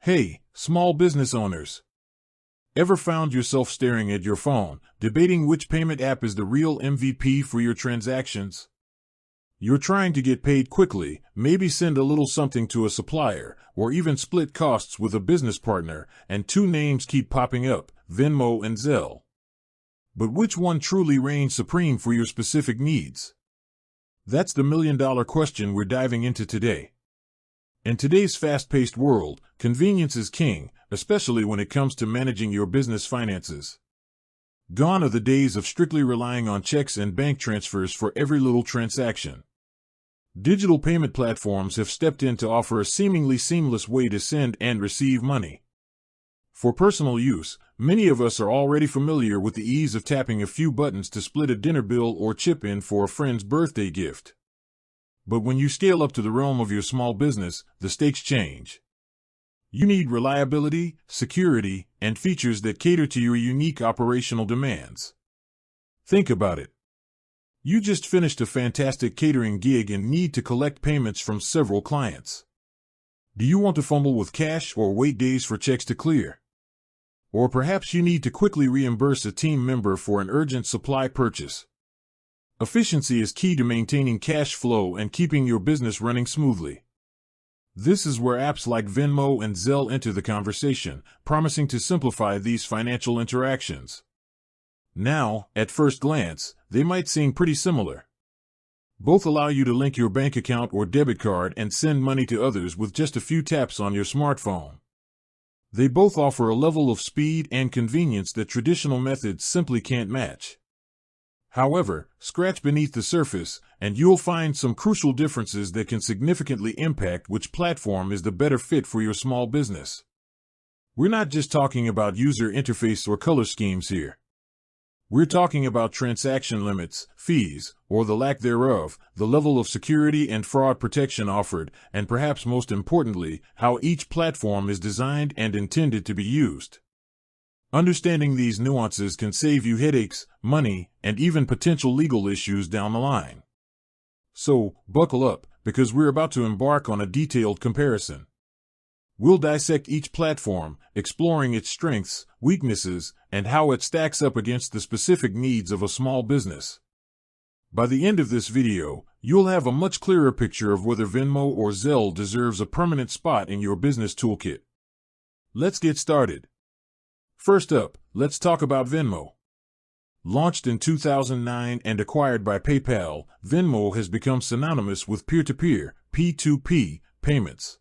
Hey, small business owners. Ever found yourself staring at your phone, debating which payment app is the real MVP for your transactions? You're trying to get paid quickly, maybe send a little something to a supplier, or even split costs with a business partner, and two names keep popping up, Venmo and Zelle. But which one truly reigns supreme for your specific needs? That's the million-dollar question we're diving into today. In today's fast-paced world, convenience is king, especially when it comes to managing your business finances. Gone are the days of strictly relying on checks and bank transfers for every little transaction. Digital payment platforms have stepped in to offer a seemingly seamless way to send and receive money. For personal use, many of us are already familiar with the ease of tapping a few buttons to split a dinner bill or chip in for a friend's birthday gift. But when you scale up to the realm of your small business, the stakes change. You need reliability, security, and features that cater to your unique operational demands. Think about it. You just finished a fantastic catering gig and need to collect payments from several clients. Do you want to fumble with cash or wait days for checks to clear? Or perhaps you need to quickly reimburse a team member for an urgent supply purchase. Efficiency is key to maintaining cash flow and keeping your business running smoothly. This is where apps like Venmo and Zelle enter the conversation, promising to simplify these financial interactions. Now, at first glance, they might seem pretty similar. Both allow you to link your bank account or debit card and send money to others with just a few taps on your smartphone. They both offer a level of speed and convenience that traditional methods simply can't match. However, scratch beneath the surface, and you'll find some crucial differences that can significantly impact which platform is the better fit for your small business. We're not just talking about user interface or color schemes here. We're talking about transaction limits, fees, or the lack thereof, the level of security and fraud protection offered, and perhaps most importantly, how each platform is designed and intended to be used. Understanding these nuances can save you headaches, money, and even potential legal issues down the line. So, buckle up, because we're about to embark on a detailed comparison. We'll dissect each platform, exploring its strengths, weaknesses, and how it stacks up against the specific needs of a small business. By the end of this video, you'll have a much clearer picture of whether Venmo or Zelle deserves a permanent spot in your business toolkit. Let's get started. First up, let's talk about Venmo. Launched in 2009 and acquired by PayPal, Venmo has become synonymous with peer-to-peer, P2P, payments.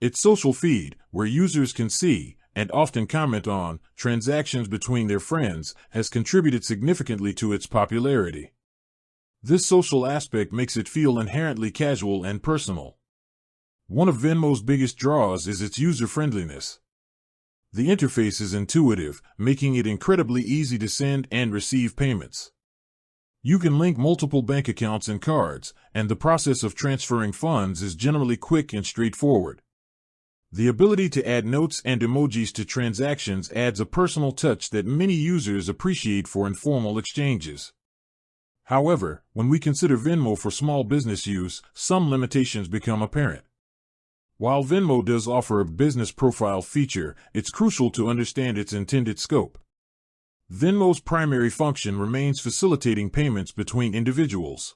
Its social feed, where users can see, and often comment on, transactions between their friends, has contributed significantly to its popularity. This social aspect makes it feel inherently casual and personal. One of Venmo's biggest draws is its user-friendliness. The interface is intuitive, making it incredibly easy to send and receive payments. You can link multiple bank accounts and cards, and the process of transferring funds is generally quick and straightforward. The ability to add notes and emojis to transactions adds a personal touch that many users appreciate for informal exchanges. However, when we consider Venmo for small business use, some limitations become apparent. While Venmo does offer a business profile feature, it's crucial to understand its intended scope. Venmo's primary function remains facilitating payments between individuals.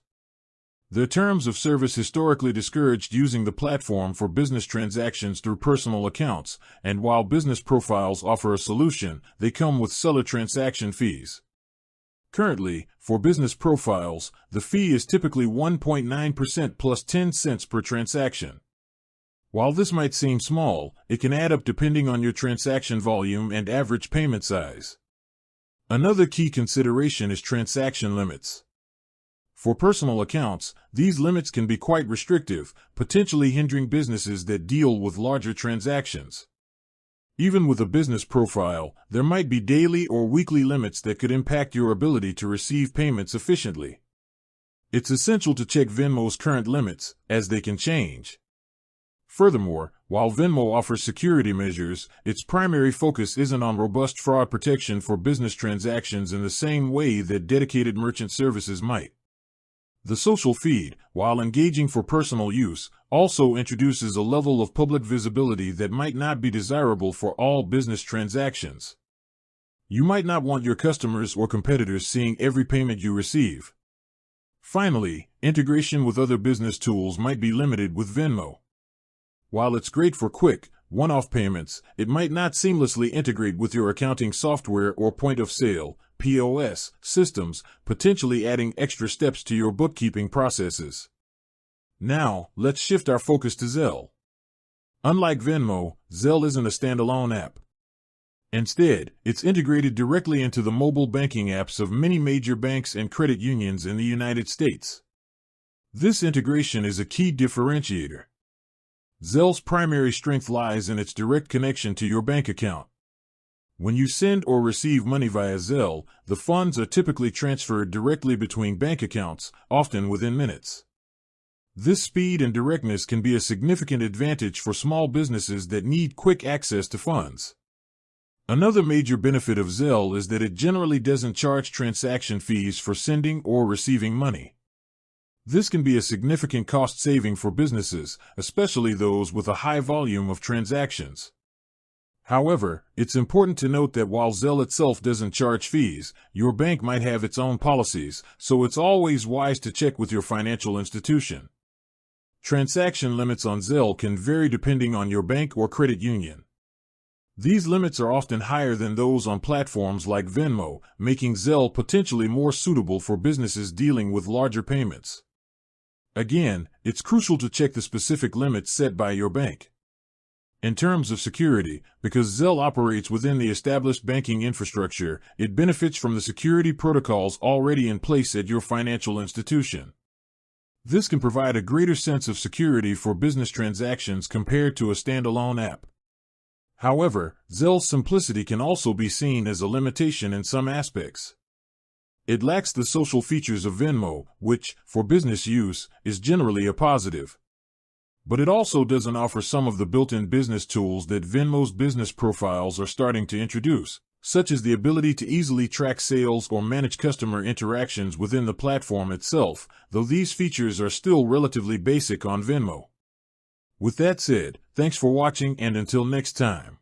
The terms of service historically discouraged using the platform for business transactions through personal accounts, and while business profiles offer a solution, they come with seller transaction fees. Currently, for business profiles, the fee is typically 1.9% plus 10 cents per transaction. While this might seem small, it can add up depending on your transaction volume and average payment size. Another key consideration is transaction limits. For personal accounts, these limits can be quite restrictive, potentially hindering businesses that deal with larger transactions. Even with a business profile, there might be daily or weekly limits that could impact your ability to receive payments efficiently. It's essential to check Venmo's current limits, as they can change. Furthermore, while Venmo offers security measures, its primary focus isn't on robust fraud protection for business transactions in the same way that dedicated merchant services might. The social feed, while engaging for personal use, also introduces a level of public visibility that might not be desirable for all business transactions. You might not want your customers or competitors seeing every payment you receive. Finally, integration with other business tools might be limited with Venmo. While it's great for quick, one-off payments, it might not seamlessly integrate with your accounting software or point-of-sale (POS) systems, potentially adding extra steps to your bookkeeping processes. Now, let's shift our focus to Zelle. Unlike Venmo, Zelle isn't a standalone app. Instead, it's integrated directly into the mobile banking apps of many major banks and credit unions in the United States. This integration is a key differentiator. Zelle's primary strength lies in its direct connection to your bank account. When you send or receive money via Zelle, the funds are typically transferred directly between bank accounts, often within minutes. This speed and directness can be a significant advantage for small businesses that need quick access to funds. Another major benefit of Zelle is that it generally doesn't charge transaction fees for sending or receiving money. This can be a significant cost saving for businesses, especially those with a high volume of transactions. However, it's important to note that while Zelle itself doesn't charge fees, your bank might have its own policies, so it's always wise to check with your financial institution. Transaction limits on Zelle can vary depending on your bank or credit union. These limits are often higher than those on platforms like Venmo, making Zelle potentially more suitable for businesses dealing with larger payments. Again, it's crucial to check the specific limits set by your bank. In terms of security, because Zelle operates within the established banking infrastructure, it benefits from the security protocols already in place at your financial institution. This can provide a greater sense of security for business transactions compared to a standalone app. However, Zelle's simplicity can also be seen as a limitation in some aspects. It lacks the social features of Venmo, which, for business use, is generally a positive. But it also doesn't offer some of the built-in business tools that Venmo's business profiles are starting to introduce, such as the ability to easily track sales or manage customer interactions within the platform itself, though these features are still relatively basic on Venmo. With that said, thanks for watching, and until next time.